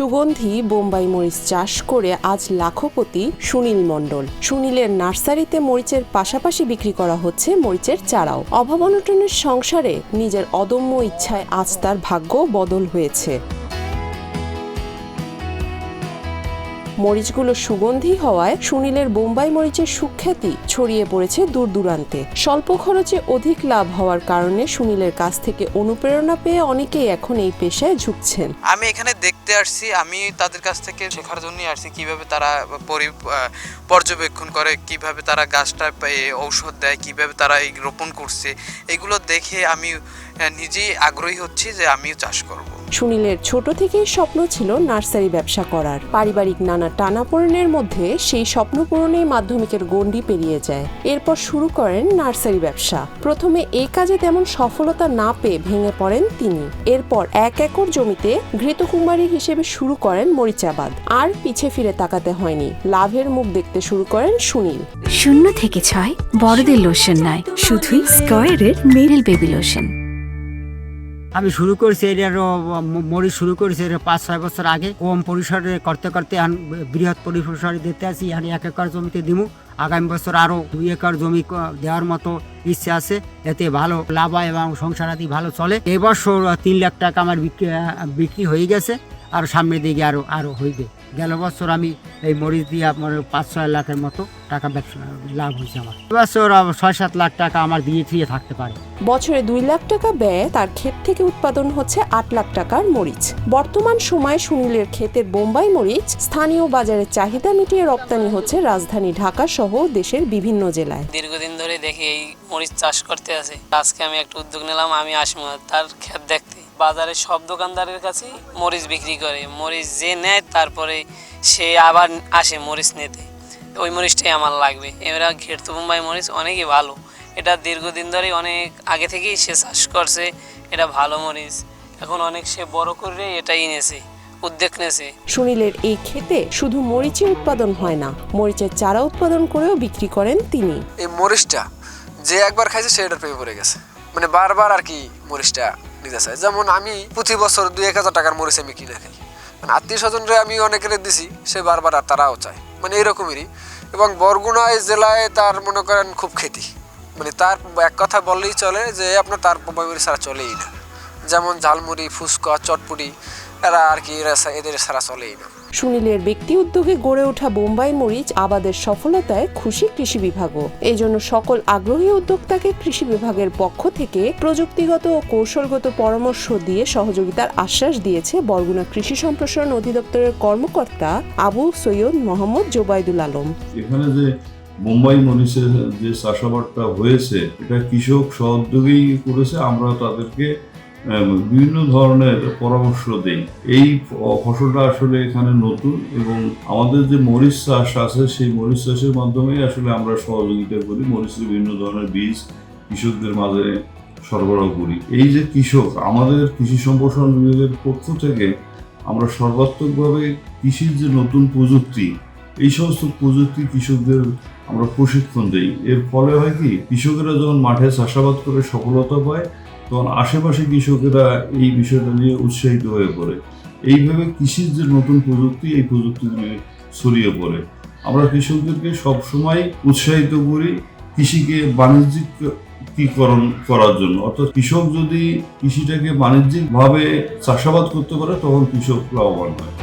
সুগন্ধি বোম্বাই মরিচ চাষ করে আজ লাখপতি সুনীল মণ্ডল। সুনীলের নার্সারিতে মরিচের পাশাপাশি বিক্রি করা হচ্ছে মরিচের চারাও। অভাব অনটনের সংসারে নিজের অদম্য ইচ্ছায় আজ তার ভাগ্য বদল হয়েছে। মরিচগুলো সুগন্ধি হওয়ায় সুনীলের বোম্বাই মরিচের সুখ্যাতি ছড়িয়ে পড়েছে দূর দূরান্তে। স্বল্প খরচে অধিক লাভ হওয়ার কারণে সুনীলের কাছ থেকে অনুপ্রেরণা পেয়ে অনেকেই এখন এই পেশায় ঝুঁকছেন। আমি এখানে দেখতে আসছি, আমি তাদের কাছ থেকে শেখার জন্যই আসছি কিভাবে তারা পর্যবেক্ষণ করে, কিভাবে তারা গাছটা ঔষধ দেয়, কিভাবে তারা এই রোপণ করছে, এগুলো দেখে আমি নিজেই আগ্রহী হচ্ছি যে আমিও চাষ করব। সুনীলের ছোট থেকেই স্বপ্ন ছিল নার্সারি ব্যবসা করার। পারিবারিক নানা টানাপোড়েনের মধ্যে সেই স্বপ্ন পূরণেই মাধ্যমিকের গণ্ডি পেরিয়ে যায়। এরপর শুরু করেন নার্সারি ব্যবসা। প্রথমে এই কাজে তেমন সফলতা না পেয়ে ভেঙে পড়েন তিনি। এরপর 1 একর জমিতে ঘৃতকুমারী হিসেবে শুরু করেন মরিচাবাদ। আর পিছে ফিরে তাকাতে হয়নি, লাভের মুখ দেখতে শুরু করেন সুনীল। 0 থেকে 6 বড়দের লোশন নয়, শুধুই স্কয়ারের মেরিল বেবি লোশন। আমি শুরু করেছি মরিচ শুরু করেছি 5-6 বছর আগে। কম পরিসরে করতে করতে বৃহৎ পরিসরে দিতে আসি। 1 একর জমিতে দিব। আগামী বছর আরো 2 একর জমি দেওয়ার মতো ইচ্ছে আছে। এতে ভালো লাভ হয় এবং সংসার আদি ভালো চলে। এবছর 3 লাখ টাকা আমার বিক্রি হয়ে গেছে, আর সামনের দিকে আরো হইবে। গেল বছর আমি এই মরিচ দিয়ে আপনার 5-6 লাখের মতো টাকা ব্যবসা লাভ হয়েছে আমার। এবছর 6-7 লাখ টাকা আমার দিয়ে ফিরে থাকতে পারে। বছরে 2 লাখ টাকা ব্যয়ে তার ক্ষেত থেকে উৎপাদন হচ্ছে 8 লাখ টাকার মরিচ। বর্তমান সময়ে সুনীলের ক্ষেতের বোম্বাই মরিচ স্থানীয় বাজারে চাহিদা মিটিয়ে রপ্তানি হচ্ছে রাজধানী ঢাকা সহ দেশের বিভিন্ন জেলায়। দীর্ঘদিন ধরে দেখি এই মরিচ চাষ করতে আছে। আজকে আমি একটা উদ্যোগ নিলাম, আমি আসবো তার ক্ষেত দেখতে। বাজারে সব দোকানদারের কাছে মরিচ বিক্রি করে, মরিচ যে নেয় তারপরে সে আবার আসে মরিচ নিতে। ওই মরিচটাই আমার লাগবে। এরা ঘেরতো বোম্বাই মরিচ অনেকই ভালো। এটা দীর্ঘদিন ধরে অনেক আগে থেকেই সে চাষ করছে। এটা ভালো মরিচ, এখন অনেক সে বড় করে এটাই এনেছে, উদ্যোগ নেছে। সুনীলের এই ক্ষেতে শুধু মরিচই উৎপাদন হয় না, মরিচের চারা উৎপাদন করেও বিক্রি করেন তিনি। এই মরিচটা যে একবার খাইছে সে এটার প্রেমে পড়ে গেছে, মানে বারবার আর কি মরিচটা নিতে চায়। যেমন আমি প্রতি বছর 2-1 হাজার টাকার মরিচ আমি কিনে খাই, মানে আত্মীয় স্বজনরে আমি অনেকের দিছি, সে বারবার আর তারাও চায়, মানে এরকমই। এবং বরগুনা জেলায় তার মনে করেন খুব খ্যাতি, মানে তার এক কথা বললেই চলে যে আপনার তার বোম্বাই মরিচ ছাড়া চলেই না। যেমন ঝালমুড়ি, ফুচকা, চটপুরি, এরা আর কি এদের ছাড়া চলেই না। সুনীলের ব্যক্তি উদ্যোগে গড়ে ওঠা বোম্বাই মরিচ আবাদের সফলতায় খুশি কৃষি বিভাগও। এই জন্য সকল আগ্রহী উদ্যোক্তাকে কৃষি বিভাগের পক্ষ থেকে প্রযুক্তিগত ও কৌশলগত পরামর্শ দিয়ে সহযোগিতার আশ্বাস দিয়েছে বরগুনা কৃষি সম্প্রসারণ অধিদপ্তরের কর্মকর্তা আবু সৈয়দ মোহাম্মদ জোবাইদুল আলম। এখানে যে বোম্বাই মরিচের যে চাষাবাদটা হয়েছে, এটা কৃষক সহযোগী করেছে। আমরা তাদেরকে বিভিন্ন ধরনের পরামর্শ দেই। এই ফসলটা আসলে এখানে নতুন, এবং আমাদের যে মরিচ চাষ আছে সেই মরিচ চাষের মাধ্যমে আসলে আমরা সহযোগিতা করি। মরিচের বিভিন্ন ধরনের বীজ কৃষকদের মাঝে সরবরাহ করি। এই যে কৃষক, আমাদের কৃষি সম্প্রসারণ বিভাগের পক্ষ থেকে আমরা সর্বাত্মকভাবে কৃষির যে নতুন প্রযুক্তি, এই সমস্ত প্রযুক্তি কৃষকদের আমরা প্রশিক্ষণ দিই। এর ফলে হয় কি, কৃষকেরা যখন মাঠে চাষাবাদ করে সফলতা পায়, তখন আশেপাশে কৃষকেরা এই বিষয়টা নিয়ে উৎসাহিত হয়ে পড়ে। এইভাবে কৃষির যে নতুন প্রযুক্তি, এই প্রযুক্তিগুলি ছড়িয়ে পড়ে। আমরা কৃষকদেরকে সবসময় উৎসাহিত করি কৃষিকে বাণিজ্যিকীকরণ করার জন্য। অর্থাৎ কৃষক যদি কৃষিটাকে বাণিজ্যিকভাবে চাষাবাদ করতে পারে, তখন কৃষক লাভবান হয়।